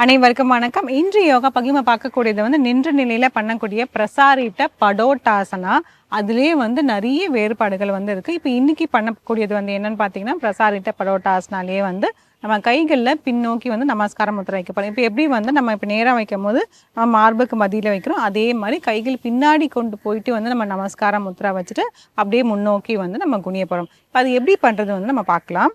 அனைவருக்கும் வணக்கம். இன்று யோகா பகிர்வு பார்க்கக்கூடியது நின்ற நிலையில பண்ணக்கூடிய பிரசாரிட்ட படோட்டாசனா. அதுலேயே நிறைய வேறுபாடுகள் இருக்கு. இப்போ இன்னைக்கு பண்ணக்கூடியது என்னன்னு பார்த்தீங்கன்னா, பிரசாரிட்ட படோட்டாசனாலேயே நம்ம கைகளில் பின்னோக்கி நமஸ்காரம் முத்திரை வைக்க போகிறோம். இப்போ எப்படி நம்ம இப்போ நேராக வைக்கும் போது நம்ம மார்புக்கு மதியில் வைக்கிறோம், அதே மாதிரி கைகள் பின்னாடி கொண்டு போயிட்டு நம்ம நமஸ்காரம் முத்திரை வச்சுட்டு அப்படியே முன்னோக்கி நம்ம குனிய போகிறோம். இப்போ அது எப்படி பண்ணுறது நம்ம பார்க்கலாம்.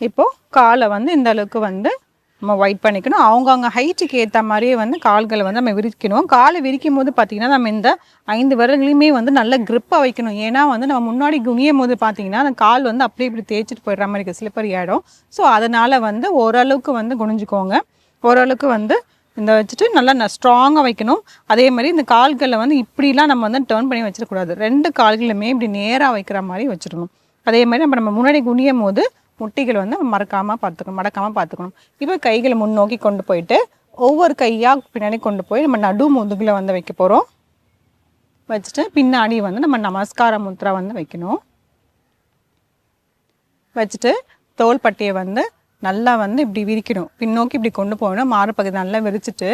இப்போது காலை இந்த அளவுக்கு நம்ம ஒயிட் பண்ணிக்கணும். அவங்கவுங்க ஹைட்டுக்கு ஏற்ற மாதிரியே கால்களை நம்ம விரிக்கணும். காலை விரிக்கும் போது பார்த்திங்கன்னா நம்ம இந்த 5 விரல்களையுமே நல்ல க்ரிப்பாக வைக்கணும். ஏன்னா நம்ம முன்னாடி குனியும் போது பார்த்திங்கன்னா அந்த கால் அப்படியே இப்படி தேய்ச்சிட்டு போயிடுற மாதிரி இருக்குது, ஸ்லிப்பரி ஆகிடும். ஸோ அதனால் ஓரளவுக்கு குனிஞ்சிக்கோங்க. ஓரளவுக்கு இந்த வச்சுட்டு நல்லா ஸ்ட்ராங்காக வைக்கணும். அதே மாதிரி இந்த கால்களை இப்படிலாம் நம்ம டேர்ன் பண்ணி வச்சிடக்கூடாது. 2 கால்களுமே இப்படி நேராக வைக்கிற மாதிரி வச்சிடணும். அதே மாதிரி நம்ம முன்னாடி குனியும் போது முட்டிகள் மடக்காமல் பார்த்துக்கணும். இப்போ கைகளை முன்னோக்கி கொண்டு போயிட்டு ஒவ்வொரு கையாக பின்னாடி கொண்டு போய் நம்ம நடு முதுகில் வைக்க போகிறோம். வச்சுட்டு பின்னாடி நம்ம நமஸ்கார முத்ரா வைக்கணும். வச்சுட்டு தோள்பட்டியை நல்லா இப்படி விரிக்கணும். பின்னோக்கி இப்படி கொண்டு போகணும். மாறுபகுதி நல்லா விரிச்சிட்டு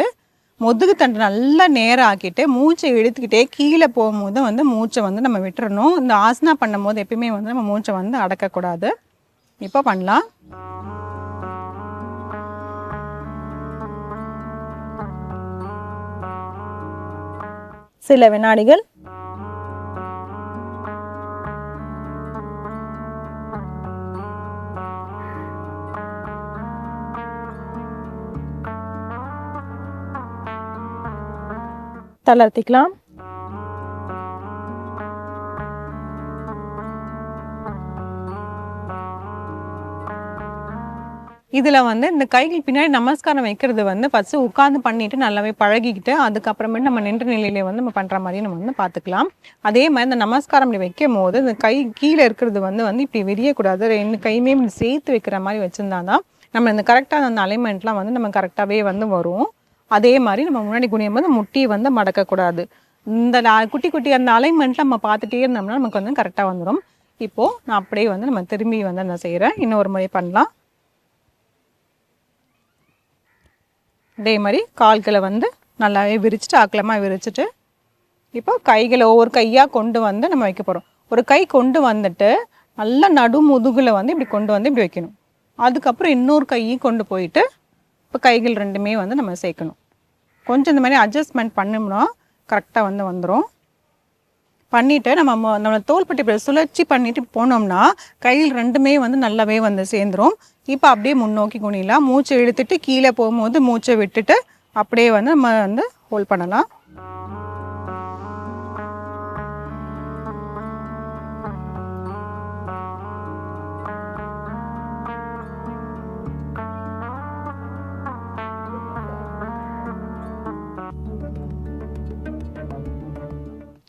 முதுகு தண்டு நல்லா நேரம் ஆக்கிட்டு மூச்சை இழுத்துக்கிட்டே கீழே போகும்போது மூச்சை நம்ம விட்டுறணும். இந்த ஆசனா பண்ணும் போது எப்பயுமே நம்ம மூச்சை அடக்கக்கூடாது. இப்போ பண்ணலாம். சில வினாடிகள். தளர்த்திக்கலாம். இதில் இந்த கைகள் பின்னாடி நமஸ்காரம் வைக்கிறது ஃபஸ்ட்டு உட்காந்து பண்ணிவிட்டு நல்லாவே பழகிக்கிட்டு அதுக்கப்புறமேட்டு நம்ம நின்ற நிலையிலே நம்ம பண்ணுற மாதிரி நம்ம பார்த்துக்கலாம். அதே மாதிரி இந்த நமஸ்காரம் இப்படி வைக்கும் போது இந்த கை கீழே இருக்கிறது இப்படி விரியக்கூடாது. 2 கையுமே இப்படி சேர்த்து வைக்கிற மாதிரி வச்சுருந்தா தான் நம்ம இந்த கரெக்டாக அந்த அலைன்மெண்ட்லாம் நம்ம கரெக்டாகவே வரும். அதே மாதிரி நம்ம முன்னாடி குனியும் போது முட்டியை மடக்கக்கூடாது. இந்த குட்டி குட்டி அந்த அலைன்மெண்ட்டில் நம்ம பார்த்துட்டே இருந்தோம்னா நமக்கு கரெக்டாக வந்துடும். இப்போது நான் அப்படியே நம்ம திரும்பி நான் செய்கிறேன். இன்னொரு முறை பண்ணலாம். அதே மாதிரி கால்களை நல்லாவே விரிச்சிட்டு அகலமாக விரிச்சிட்டு இப்போ கைகளை ஒவ்வொரு கையாக கொண்டு நம்ம வைக்க போகிறோம். ஒரு கை கொண்டு வந்துட்டு நல்லா நடு முதுகில் இப்படி கொண்டு இப்படி வைக்கணும். அதுக்கப்புறம் இன்னொரு கையும் கொண்டு போயிட்டு இப்போ கைகள் 2மே நம்ம சேர்க்கணும். கொஞ்சம் இந்த மாதிரி அட்ஜஸ்ட்மெண்ட் பண்ணோம்னா கரெக்டாக வந்துடும். பண்ணிவிட்டு நம்ம தோள்பட்டி சுழற்சி பண்ணிட்டு போனோம்னா கையில் 2மே நல்லாவே சேர்ந்துடும். இப்போ அப்படியே முன்னோக்கி குனிலாம். மூச்சை இழுத்துட்டு கீழே போகும்போது மூச்சை விட்டுட்டு அப்படியே நம்ம ஹோல்ட் பண்ணலாம்.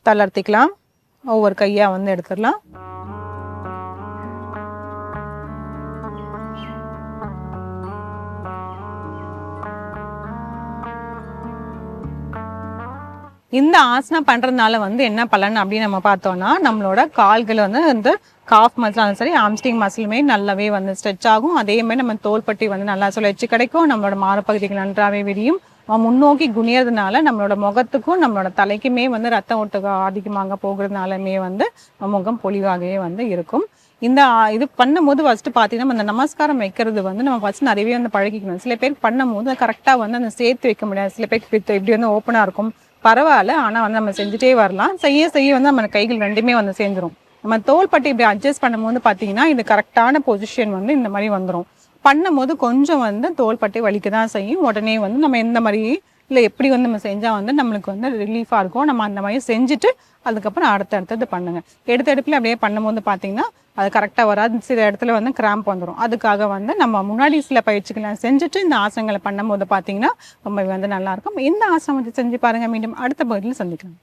தளர்த்திக்கலாம். ஒவ்வொரு கையாக எடுத்துடலாம். இந்த ஆசனா பண்ணுறதுனால என்ன பலன் அப்படின்னு நம்ம பார்த்தோன்னா நம்மளோட கால்கள் இந்த காஃப் மசில் சரி ஆம்ஸ்டிங் மசிலுமே நல்லாவே ஸ்ட்ரெச் ஆகும். அதே மாதிரி நம்ம தோள்பட்டி நல்லா சுழற்சி கிடைக்கும். நம்மளோட மாறுபகுதிகள் நன்றாகவே விரியும். முன்னோக்கி குனியறதுனால நம்மளோட முகத்துக்கும் நம்மளோட தலைக்குமே ரத்த ஓட்டம் அதிகமாக போகிறதுனாலுமே முகம் பொலிவாகவே இருக்கும். இந்த இது பண்ணும்போது ஃபஸ்ட்டு பார்த்தீங்கன்னா அந்த நமஸ்காரம் வைக்கிறது நம்ம ஃபஸ்ட்டு நிறையவே பழகிக்கணும். சில பேருக்கு பண்ணும்போது கரெக்டாக அந்த சேர்த்து வைக்க முடியாது. சில பேருக்கு இப்படி ஓப்பனாக இருக்கும், பரவாயில்ல. ஆனால் நம்ம செஞ்சுட்டே வரலாம். செய்ய செய்ய நம்ம கைகள் 2மே சேர்ந்துடும். நம்ம தோள்பட்டி இப்படி அட்ஜஸ்ட் பண்ணும்போது பார்த்தீங்கன்னா இது கரெக்டான பொசிஷன் இந்த மாதிரி வந்துடும். பண்ணும்போது கொஞ்சம் தோள்பட்டை வலிக்க தான் செய்யும். உடனே நம்ம எந்த மாதிரி இல்லை எப்படி நம்ம செஞ்சால் நம்மளுக்கு ரிலீஃபாக இருக்கும். நம்ம அந்த மாதிரி செஞ்சுட்டு அதுக்கப்புறம் அடுத்தது பண்ணுங்கள். எடுப்பில் அப்படியே பண்ணும்போது பார்த்தீங்கன்னா அது கரெக்டாக வராது. சில இடத்துல கிராம்ப் வந்துடும். அதுக்காக நம்ம முன்னாடி சில பயிற்சிகளை செஞ்சுட்டு இந்த ஆசனங்களை பண்ணும்போது பார்த்தீங்கன்னா ரொம்ப நல்லாயிருக்கும். இந்த ஆசனம் செஞ்சு பாருங்கள். மீண்டும் அடுத்த பகுதியில் சந்திக்கலாம்.